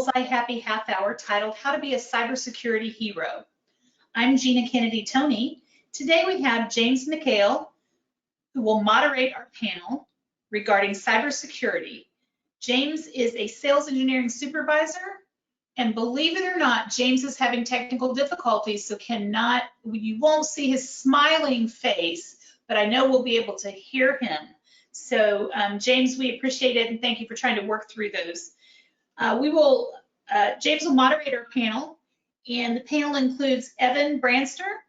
BullsEye Happy Half Hour titled How to Be a Cybersecurity Hero. I'm Gina Kennedy Toney. Today we have James McHale, who will moderate our panel regarding cybersecurity. James is a sales engineering supervisor, and believe it or not, James is having technical difficulties, so you won't see his smiling face, but I know we'll be able to hear him. So James, we appreciate it, and thank you for trying to work through those. James will moderate our panel, and the panel includes Evan Branster.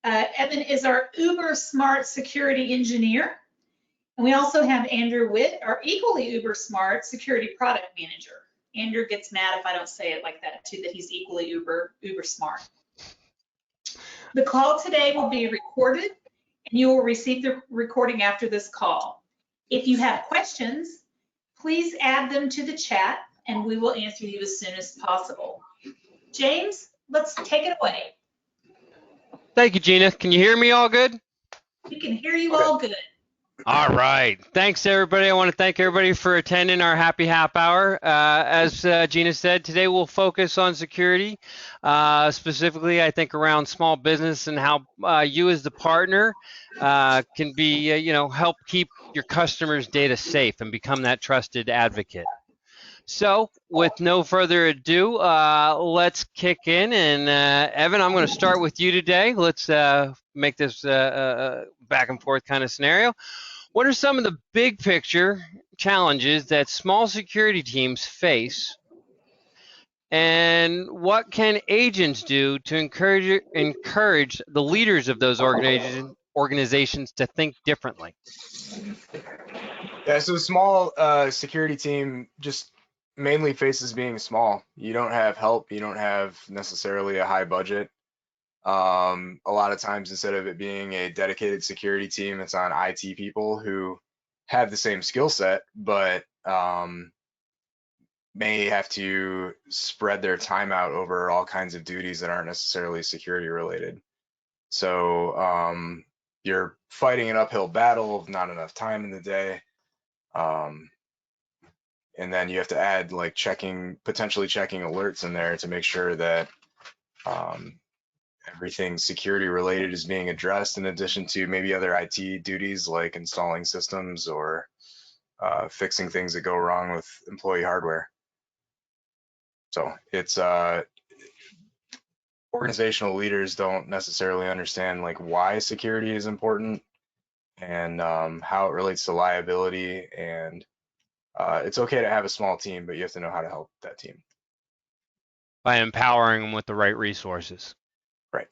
Evan is our uber smart security engineer. And we also have Andrew Witt, our equally uber smart security product manager. Andrew gets mad if I don't say it like that too, that he's equally uber smart. The call today will be recorded, and you will receive the recording after this call. If you have questions, please add them to the chat, and we will answer you as soon as possible. James, let's take it away. Thank you, Gina. Can you hear me all good? We can hear you all good. All right. Thanks, everybody. I want to thank everybody for attending our Happy Half Hour. As Gina said, today we'll focus on security, specifically, I think, around small business and how you as the partner can be, help keep your customers' data safe and become that trusted advocate. So with no further ado, let's kick in. And Evan, I'm going to start with you today. Let's make this back and forth kind of scenario. What are some of the big picture challenges that small security teams face? And what can agents do to encourage the leaders of those organizations to think differently? Yeah, so a small security team just mainly faces being small. You don't have help. You don't have necessarily a high budget. A lot of times, instead of it being a dedicated security team, it's on IT people who have the same skill set, but may have to spread their time out over all kinds of duties that aren't necessarily security related. So you're fighting an uphill battle of not enough time in the day. And then you have to add like potentially checking alerts in there to make sure that everything security related is being addressed, in addition to maybe other IT duties like installing systems or fixing things that go wrong with employee hardware. So it's organizational leaders don't necessarily understand like why security is important and how it relates to liability, and it's okay to have a small team, but you have to know how to help that team. By empowering them with the right resources. Right.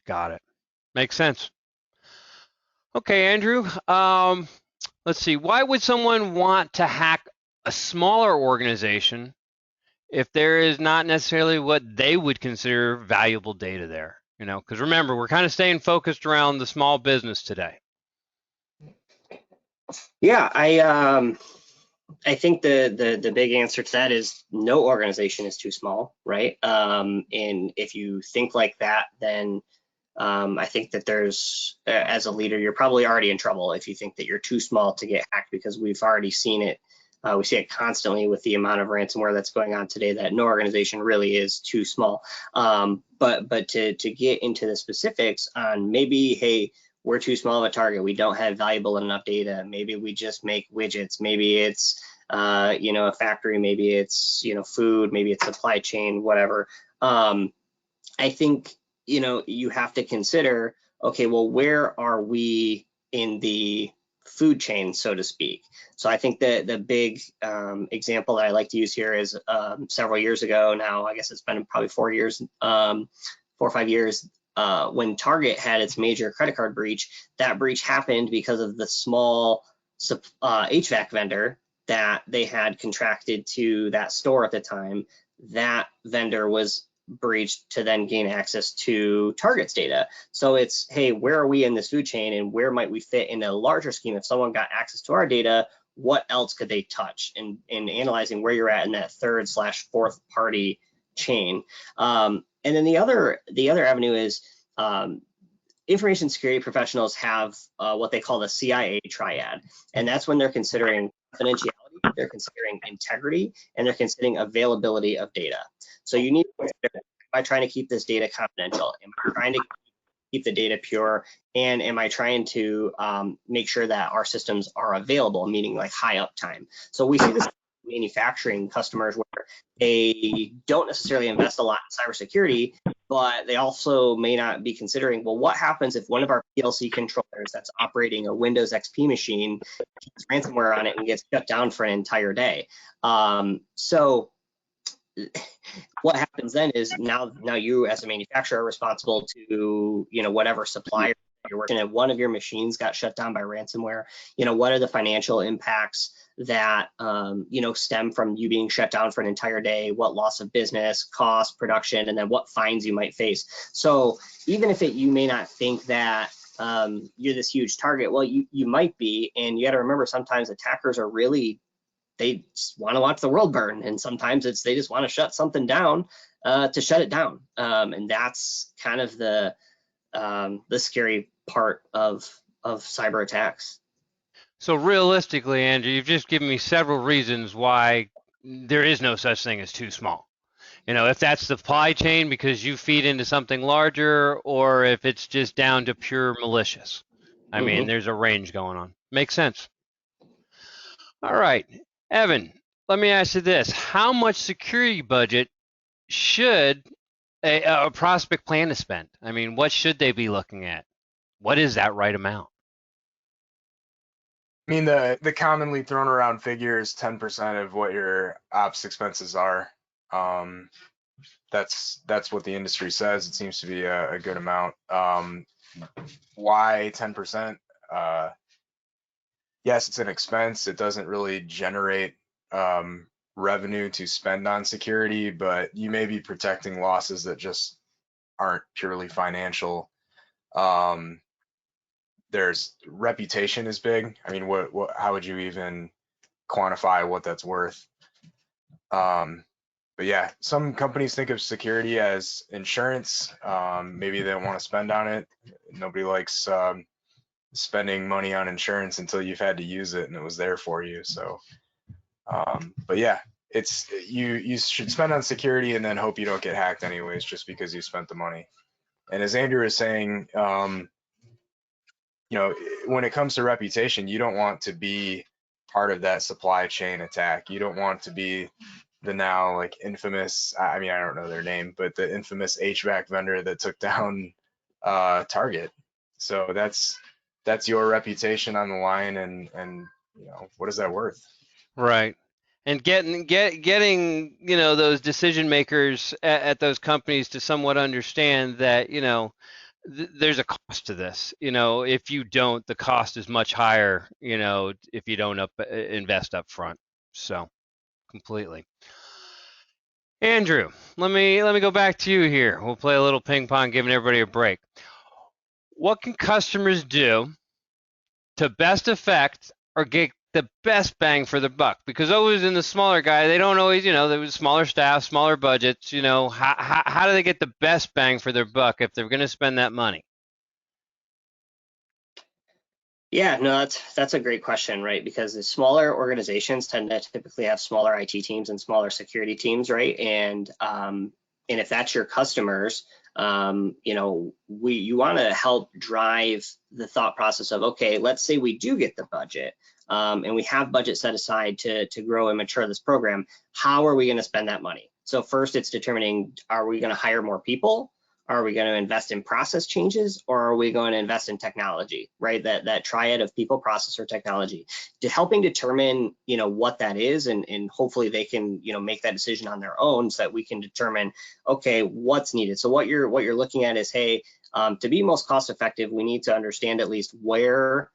Got it. Makes sense. Okay, Andrew, let's see. Why would someone want to hack a smaller organization if there is not necessarily what they would consider valuable data there? Because remember, we're kind of staying focused around the small business today. Yeah, I think the big answer to that is no organization is too small, right? And if you think like that, then I think that there's, as a leader, you're probably already in trouble if you think that you're too small to get hacked, because we've already seen it. We see it constantly with the amount of ransomware that's going on today, that no organization really is too small. But to get into the specifics on maybe, hey, we're too small of a target, we don't have valuable enough data, maybe we just make widgets, maybe it's a factory, maybe it's food, maybe it's supply chain, whatever. I think you have to consider, okay, well, where are we in the food chain, so to speak? So I think that the big example that I like to use here is several years ago now, I guess it's been probably 4 or 5 years, when Target had its major credit card breach. That breach happened because of the small HVAC vendor that they had contracted to that store at the time. That vendor was breached to then gain access to Target's data. So it's, hey, where are we in this food chain, and where might we fit in a larger scheme? If someone got access to our data, what else could they touch? And analyzing where you're at in that third/fourth party chain. And then the other avenue is information security professionals have what they call the CIA triad, and that's when they're considering confidentiality, they're considering integrity, and they're considering availability of data. So you need to consider, am I trying to keep this data confidential? Am I trying to keep the data pure? And am I trying to make sure that our systems are available, meaning like high uptime? So we see this manufacturing customers where they don't necessarily invest a lot in cybersecurity, but they also may not be considering, well, what happens if one of our PLC controllers that's operating a Windows XP machine gets ransomware on it and gets shut down for an entire day? So what happens then is now you as a manufacturer are responsible to, whatever supplier you're working at, one of your machines got shut down by ransomware. What are the financial impacts that, stem from you being shut down for an entire day? What loss of business, cost, production, and then what fines you might face. So even if you may not think that you're this huge target, well, you might be, and you got to remember sometimes attackers are really, they just want to watch the world burn, and sometimes they just want to shut something down to shut it down, and that's kind of the scary part of cyber attacks. So realistically, Andrew, you've just given me several reasons why there is no such thing as too small. If that's the supply chain because you feed into something larger, or if it's just down to pure malicious. I mean, there's a range going on. Makes sense. All right, Evan, let me ask you this. How much security budget should a prospect plan to spend? I mean, what should they be looking at? What is that right amount? I mean, the commonly thrown around figure is 10% of what your ops expenses are. That's what the industry says. It seems to be a good amount. Why 10%? Yes, it's an expense. It doesn't really generate revenue to spend on security, but you may be protecting losses that just aren't purely financial. There's reputation is big. I mean, how would you even quantify what that's worth? But yeah, some companies think of security as insurance. Maybe they don't want to spend on it. Nobody likes spending money on insurance until you've had to use it and it was there for you. So, but yeah, it's you should spend on security and then hope you don't get hacked anyways, just because you spent the money. And as Andrew is saying, when it comes to reputation, you don't want to be part of that supply chain attack. You don't want to be the now like infamous, I mean, I don't know their name, but the infamous HVAC vendor that took down Target. So that's your reputation on the line, and what is that worth? Right. And getting those decision makers at those companies to somewhat understand that there's a cost to this. If you don't, the cost is much higher. If you don't invest up front. So completely. Andrew, let me go back to you here. We'll play a little ping pong, giving everybody a break. What can customers do to best effect or get the best bang for the buck? Because always in the smaller guy, they don't always, there was smaller staff, smaller budgets. How do they get the best bang for their buck if they're going to spend that money? Yeah, no, that's a great question, right? Because the smaller organizations tend to typically have smaller IT teams and smaller security teams, right? And if that's your customers, you want to help drive the thought process of, okay, let's say we do get the budget, and we have budget set aside to grow and mature this program. How are we going to spend that money? So first, it's determining: are we going to hire more people? Are we going to invest in process changes, or are we going to invest in technology, right? That triad of people, process, or technology, to helping determine, what that is, and hopefully they can, make that decision on their own, so that we can determine, okay, what's needed. So what you're looking at is, hey, to be most cost effective, we need to understand at least where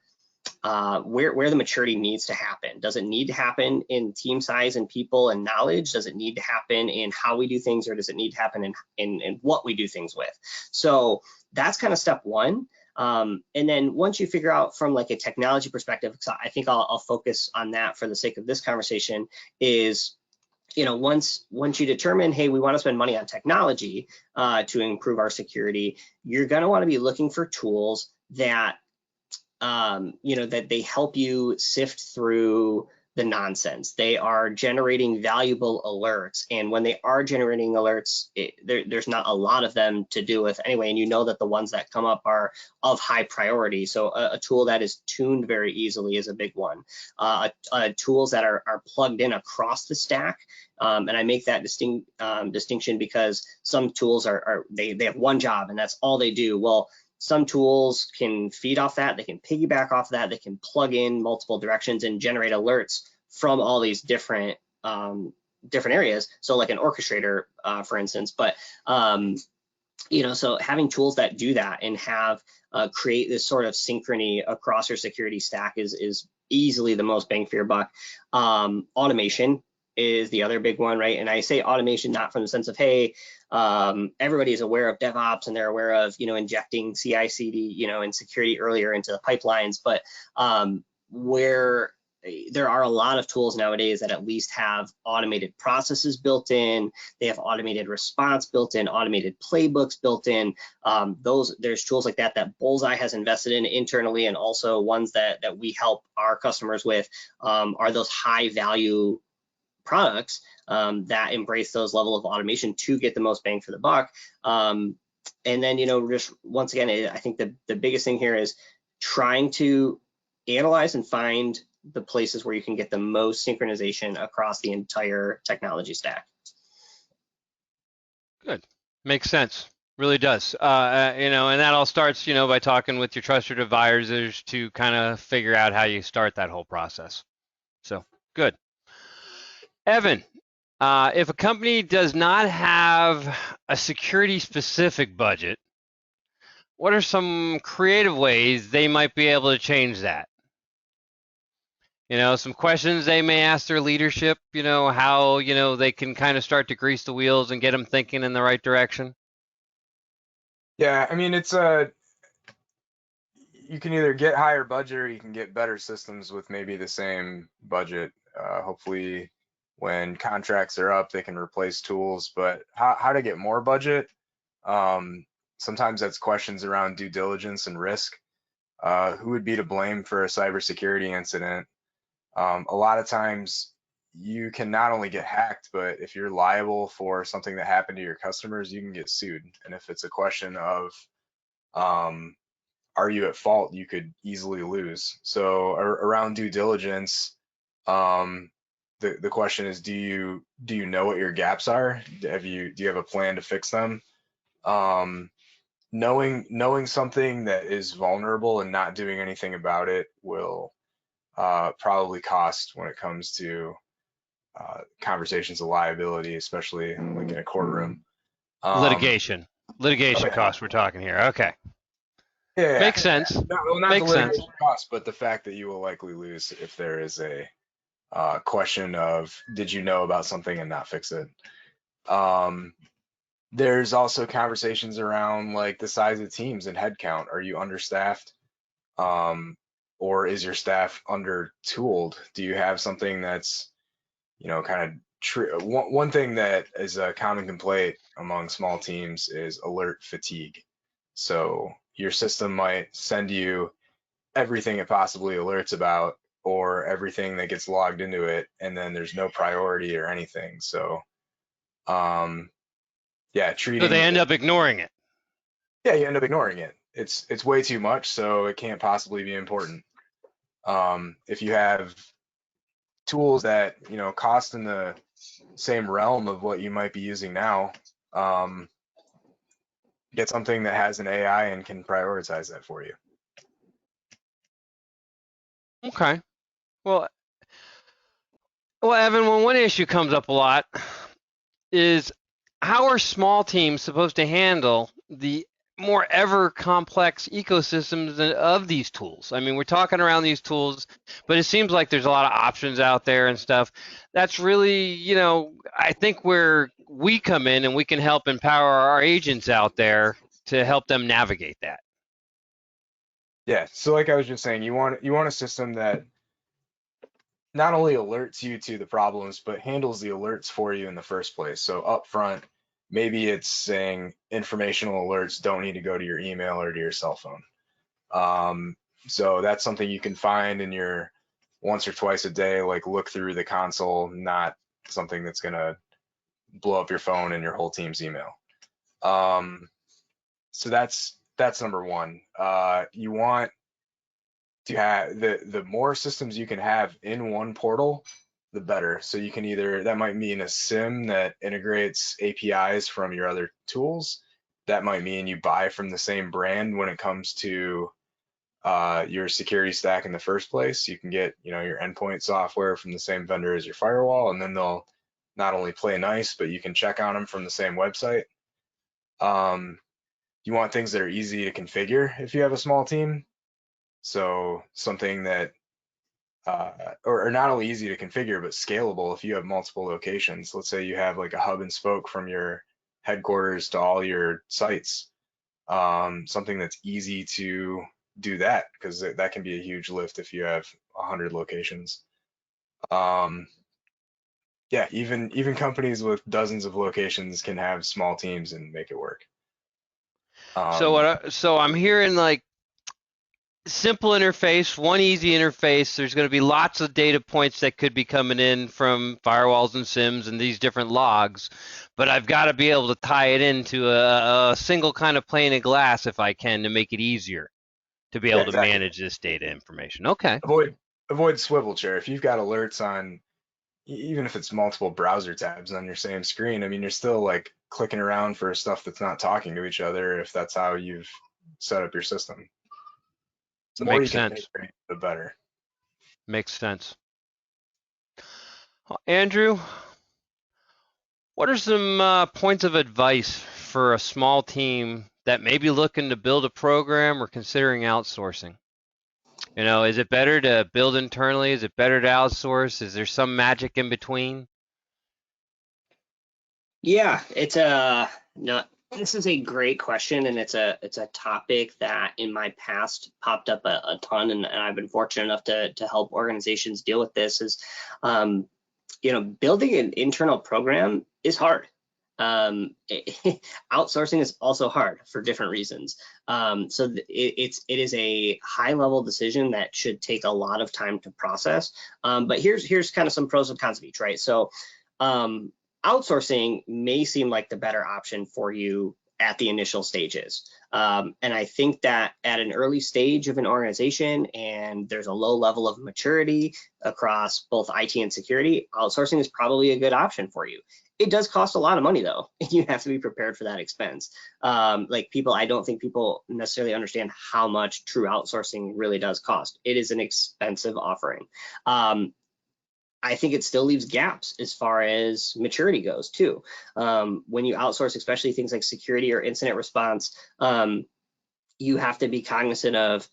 the maturity needs to happen. Does it need to happen in team size and people and knowledge? Does it need to happen in how we do things, or does it need to happen in what we do things with? So that's kind of step one. And then once you figure out from like a technology perspective, so I think I'll focus on that for the sake of this conversation, is once you determine, hey, we want to spend money on technology to improve our security, you're going to want to be looking for tools that that they help you sift through the nonsense. They are generating valuable alerts, and when they are generating alerts, there's not a lot of them to do with anyway, and you know that the ones that come up are of high priority. So a tool that is tuned very easily is a big one. Tools that are plugged in across the stack, and I make that distinction because some tools they have one job and that's all they do. Well, some tools can feed off that, they can piggyback off that, they can plug in multiple directions and generate alerts from all these different areas. So like an orchestrator, for instance. But so having tools that do that and have create this sort of synchrony across your security stack is easily the most bang for your buck. Automation is the other big one, right? And I say automation not from the sense of, hey, everybody is aware of DevOps and they're aware of, injecting CI/CD, and security earlier into the pipelines, but where there are a lot of tools nowadays that at least have automated processes built in, they have automated response built in, automated playbooks built in. There's tools like that BullsEye has invested in internally, and also ones that we help our customers with are those high value products that embrace those level of automation to get the most bang for the buck. And then, just once again, I think the biggest thing here is trying to analyze and find the places where you can get the most synchronization across the entire technology stack. Good. Makes sense. Really does. And that all starts, by talking with your trusted advisors to kind of figure out how you start that whole process. So good. Evan, if a company does not have a security specific budget, what are some creative ways they might be able to change that? Some questions they may ask their leadership, how, they can kind of start to grease the wheels and get them thinking in the right direction. Yeah, I mean, you can either get higher budget or you can get better systems with maybe the same budget. Hopefully when contracts are up, they can replace tools, but how to get more budget? Sometimes that's questions around due diligence and risk. Who would be to blame for a cybersecurity incident? A lot of times you can not only get hacked, but if you're liable for something that happened to your customers, you can get sued. And if it's a question of, are you at fault, you could easily lose. So around due diligence, the question is, do you know what your gaps are? Do you have a plan to fix them? Knowing something that is vulnerable and not doing anything about it will probably cost when it comes to conversations of liability, especially like in a courtroom. Litigation costs we're talking here. Okay. Yeah. Makes sense. Not the litigation cost, but the fact that you will likely lose if there is a question of, did you know about something and not fix it? There's also conversations around like the size of teams and headcount. Are you understaffed? Or is your staff under-tooled? Do you have something that's, kind of one thing that is a common complaint among small teams is alert fatigue. So your system might send you everything it possibly alerts about, or everything that gets logged into it, and then there's no priority or anything. So, treating. So they end up ignoring it. Yeah, you end up ignoring it. It's way too much, so it can't possibly be important. If you have tools that cost in the same realm of what you might be using now, get something that has an AI and can prioritize that for you. Okay. Well, Evan, one issue comes up a lot is, how are small teams supposed to handle the more ever complex ecosystems of these tools? I mean, we're talking around these tools, but it seems like there's a lot of options out there and stuff. That's really, I think where we come in and we can help empower our agents out there to help them navigate that. Yeah. So like I was just saying, you want a system that not only alerts you to the problems, but handles the alerts for you in the first place. So up front, maybe it's saying informational alerts don't need to go to your email or to your cell phone. So that's something you can find in your once or twice a day, like look through the console, not something that's gonna blow up your phone and your whole team's email. So that's number one. You want to have the more systems you can have in one portal, the better. So you can either, that might mean a SIM that integrates APIs from your other tools. That might mean you buy from the same brand when it comes to your security stack in the first place. You can get, your endpoint software from the same vendor as your firewall, and then they'll not only play nice, but you can check on them from the same website. You want things that are easy to configure if you have a small team. So something that, or not only easy to configure, but scalable if you have multiple locations. Let's say you have like a hub and spoke from your headquarters to all your sites. Something that's easy to do that, because that can be a huge lift if you have 100 locations. Yeah, even companies with dozens of locations can have small teams and make it work. So I'm hearing like simple interface, one easy interface. There's going to be lots of data points that could be coming in from firewalls and SIMs and these different logs, but I've got to be able to tie it into a single kind of pane of glass if I can, to make it easier to be able to manage this data information. Okay. Avoid swivel chair. If you've got alerts on, even if it's multiple browser tabs on your same screen, I mean, you're still like clicking around for stuff that's not talking to each other if that's how you've set up your system. The more you can integrate, the better. Makes sense. Andrew, what are some points of advice for a small team that may be looking to build a program or considering outsourcing? Is it better to build internally? Is it better to outsource? Is there some magic in between? Yeah, this is a great question, and it's a topic that in my past popped up a ton, and I've been fortunate enough to help organizations deal with this. Is building an internal program is hard. Outsourcing is also hard for different reasons. So it is a high level decision that should take a lot of time to process. But here's kind of some pros and cons of each, right? So outsourcing may seem like the better option for you at the initial stages. And I think that at an early stage of an organization and there's a low level of maturity across both IT and security, outsourcing is probably a good option for you. It does cost a lot of money though, and you have to be prepared for that expense. I don't think people necessarily understand how much true outsourcing really does cost. It is an expensive offering. I think it still leaves gaps as far as maturity goes too. When you outsource, especially things like security or incident response, you have to be cognizant of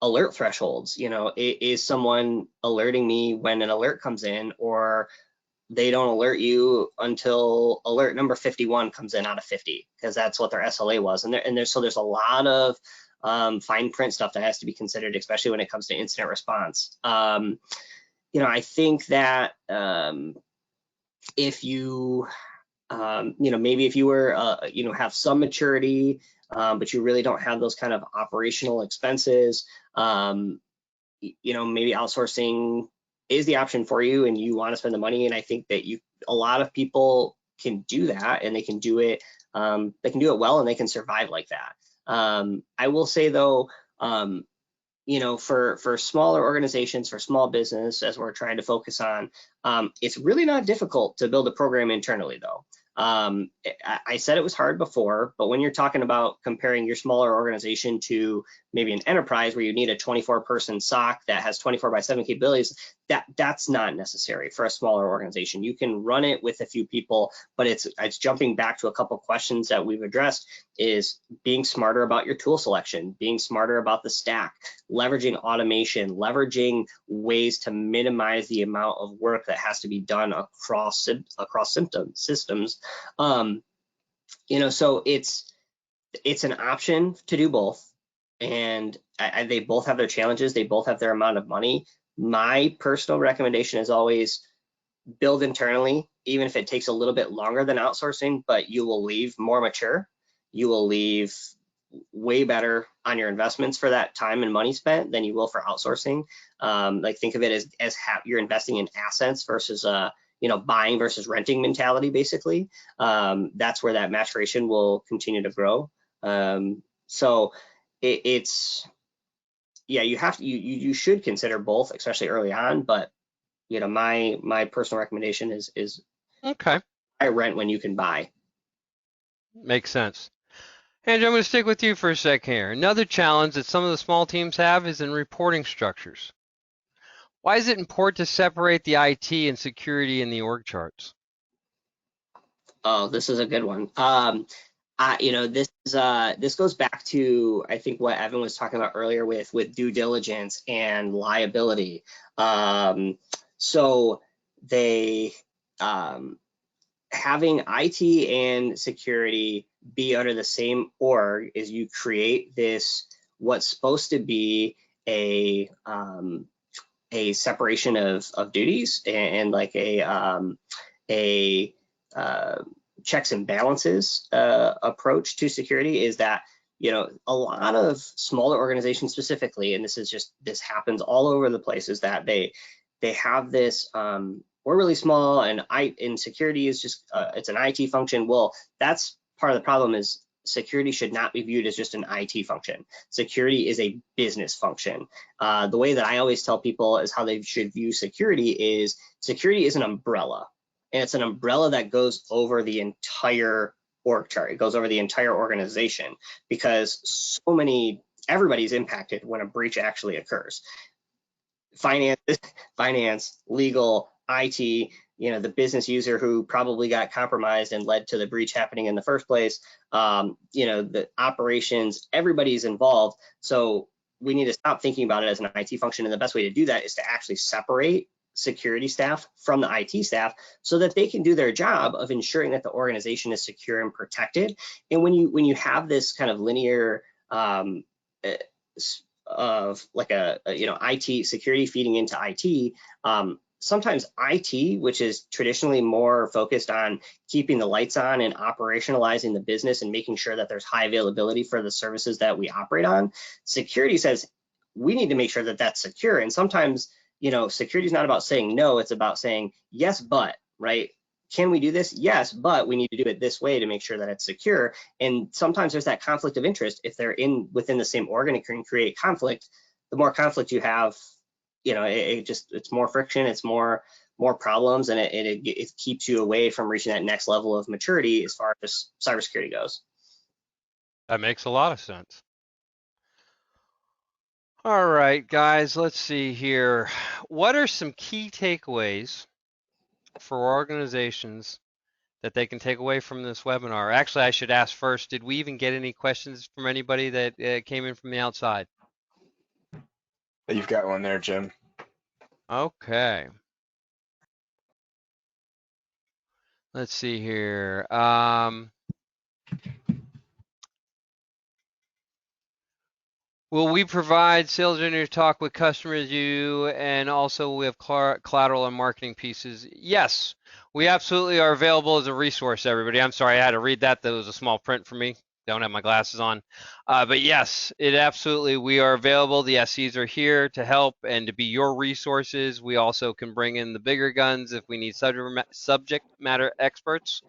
alert thresholds. Is someone alerting me when an alert comes in, or they don't alert you until alert number 51 comes in out of 50, because that's what their SLA was. And there's a lot of fine print stuff that has to be considered, especially when it comes to incident response. I think that if you, maybe if you were, have some maturity, but you really don't have those kind of operational expenses, maybe outsourcing is the option for you, and you want to spend the money. And I think that a lot of people can do that, and they can do it well, and they can survive like that. I will say though, for smaller organizations, for small business, as we're trying to focus on, it's really not difficult to build a program internally though. I said it was hard before, but when you're talking about comparing your smaller organization to maybe an enterprise where you need a 24-person SOC that has 24/7 capabilities, that's not necessary for a smaller organization. You can run it with a few people, but it's jumping back to a couple questions that we've addressed, is being smarter about your tool selection, being smarter about the stack, leveraging automation, leveraging ways to minimize the amount of work that has to be done across systems. So it's an option to do both, and they both have their challenges. They both have their amount of money. My personal recommendation is always build internally, even if it takes a little bit longer than outsourcing, but you will leave more mature. You will leave way better on your investments for that time and money spent than you will for outsourcing. Like think of it as you're investing in assets versus buying versus renting mentality, basically. That's where that maturation will continue to grow. So it's yeah, you should consider both, especially early on. But my personal recommendation is Okay, buy rent when you can buy. makes sense. Andrew, I'm going to stick with you for a second here. Another challenge that some of the small teams have is in reporting structures. Why is it important to separate the IT and security in the org charts? Oh, this is a good one. This goes back to, I think, what Evan was talking about earlier with due diligence and liability. So they having IT and security be under the same org is you create this what's supposed to be a separation of duties and like a checks and balances approach to security. Is that a lot of smaller organizations specifically, and this happens all over the place, is that they have this we're really small and security is just it's an IT function. Well, that's part of the problem. Is security should not be viewed as just an IT function. Security is a business function. The way that I always tell people is how they should view security is an umbrella, and it's an umbrella that goes over the entire org chart. It goes over the entire organization, because everybody's impacted when a breach actually occurs. Finance, legal, IT, the business user who probably got compromised and led to the breach happening in the first place, the operations, everybody's involved. So we need to stop thinking about it as an IT function. And the best way to do that is to actually separate security staff from the IT staff so that they can do their job of ensuring that the organization is secure and protected. And when you have this kind of linear of like IT security feeding into IT, sometimes IT, which is traditionally more focused on keeping the lights on and operationalizing the business and making sure that there's high availability for the services that we operate on, security says we need to make sure that that's secure. And sometimes, security is not about saying no, it's about saying yes, but, right? Can we do this? Yes, but we need to do it this way to make sure that it's secure. And sometimes there's that conflict of interest. If they're within the same organ, it can create conflict. The more conflict you have, it's more friction, it's more problems, and it keeps you away from reaching that next level of maturity as far as cybersecurity goes. That makes a lot of sense. All right, guys, let's see here. What are some key takeaways for organizations that they can take away from this webinar? Actually, I should ask first, did we even get any questions from anybody that came in from the outside? You've got one there, Jim. Okay. Let's see here. Will we provide sales engineers talk with customers and also we have collateral and marketing pieces? Yes, we absolutely are available as a resource, everybody. I'm sorry, I had to read that. That was a small print for me. Don't have my glasses on. But yes, we are available. The SEs are here to help and to be your resources. We also can bring in the bigger guns if we need subject matter experts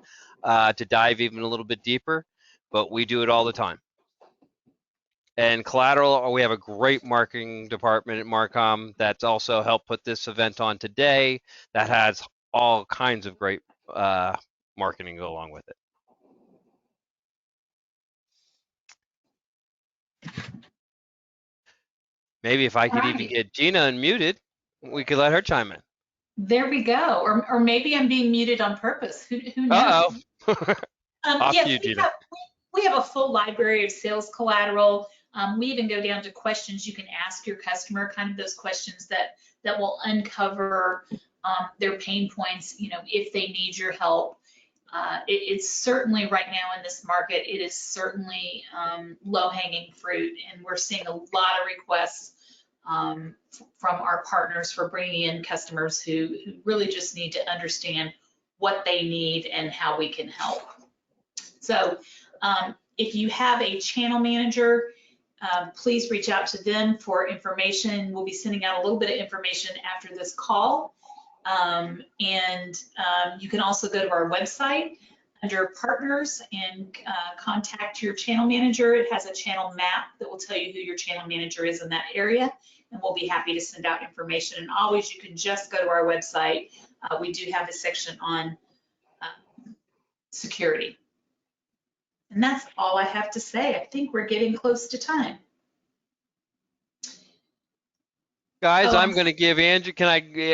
to dive even a little bit deeper, but we do it all the time. And collateral, we have a great marketing department at Marcom that's also helped put this event on today that has all kinds of great marketing go along with it. Maybe if I could even get Gina unmuted, we could let her chime in. There we go. Or maybe I'm being muted on purpose. Who knows? Uh-oh. Off Yes, to you, Gina. we have a full library of sales collateral. We even go down to questions you can ask your customer, kind of those questions that will uncover their pain points, if they need your help. It's certainly right now in this market, it is certainly low-hanging fruit, and we're seeing a lot of requests from our partners for bringing in customers who really just need to understand what they need and how we can help. So If you have a channel manager, please reach out to them for information. We'll be sending out a little bit of information after this call. You can also go to our website under partners and contact your channel manager. It has a channel map that will tell you who your channel manager is in that area, and we'll be happy to send out information. And always, you can just go to our website. We do have a section on security. And that's all I have to say. I think we're getting close to time. Guys, Oh, I'm going to give Andrew,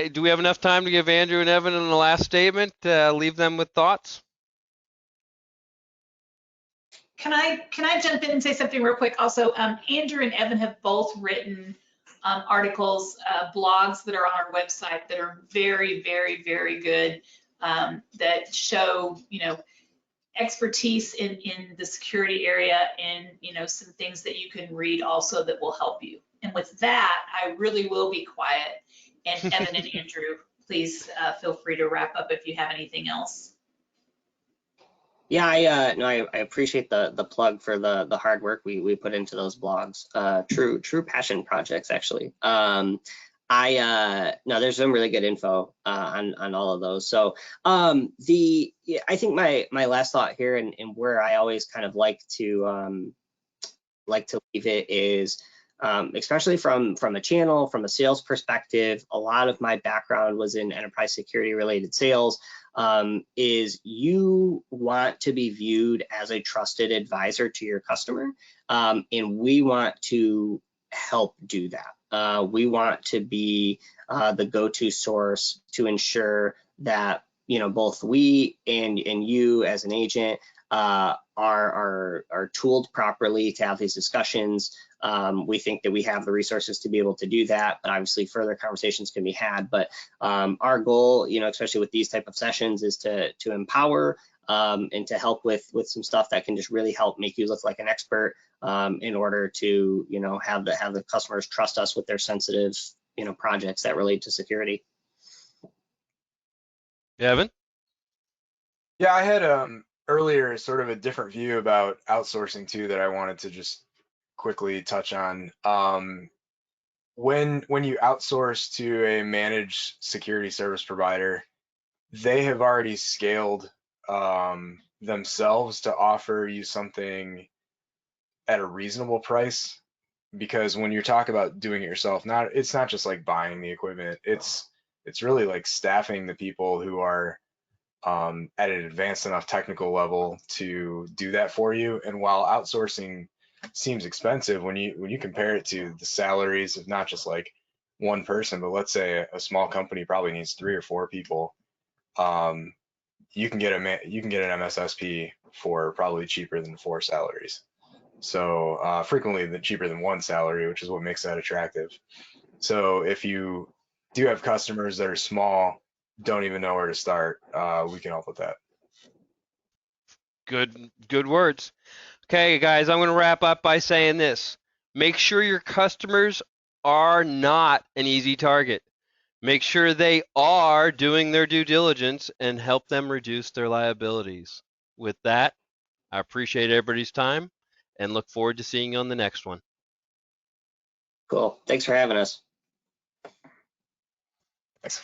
do we have enough time to give Andrew and Evan in the last statement, leave them with thoughts? Can I jump in and say something real quick? Also, Andrew and Evan have both written articles, blogs that are on our website that are very, very, very good, that show, expertise in the security area, and, some things that you can read also that will help you. And with that, I really will be quiet. And Evan and Andrew, please feel free to wrap up if you have anything else. Yeah, I appreciate the plug for the hard work we put into those blogs. True passion projects, actually. No, there's some really good info on all of those. So I think my last thought here, and where I always kind of like to leave it is, especially from a channel, from a sales perspective, a lot of my background was in enterprise security related sales. Is you want to be viewed as a trusted advisor to your customer, and we want to help do that. We want to be the go-to source to ensure that both we and you as an agent are tooled properly to have these discussions. We think that we have the resources to be able to do that, but obviously further conversations can be had. But our goal, especially with these type of sessions, is to empower and to help with some stuff that can just really help make you look like an expert, in order to have the customers trust us with their sensitive projects that relate to security. Evan? Yeah, I had earlier sort of a different view about outsourcing too that I wanted to just quickly touch on. When you outsource to a managed security service provider, they have already scaled themselves to offer you something at a reasonable price. Because when you talk about doing it yourself, it's not just like buying the equipment. It's really like staffing the people who are at an advanced enough technical level to do that for you. And while outsourcing seems expensive, when you compare it to the salaries of not just like one person, but let's say a small company probably needs 3 or 4 people, you can get an MSSP for probably cheaper than 4 salaries. So frequently cheaper than 1 salary, which is what makes that attractive. So if you do have customers that are small, don't even know where to start, we can help with that. Good words. Okay, guys, I'm going to wrap up by saying this. Make sure your customers are not an easy target. Make sure they are doing their due diligence and help them reduce their liabilities. With that, I appreciate everybody's time and look forward to seeing you on the next one. Cool. Thanks for having us. Thanks.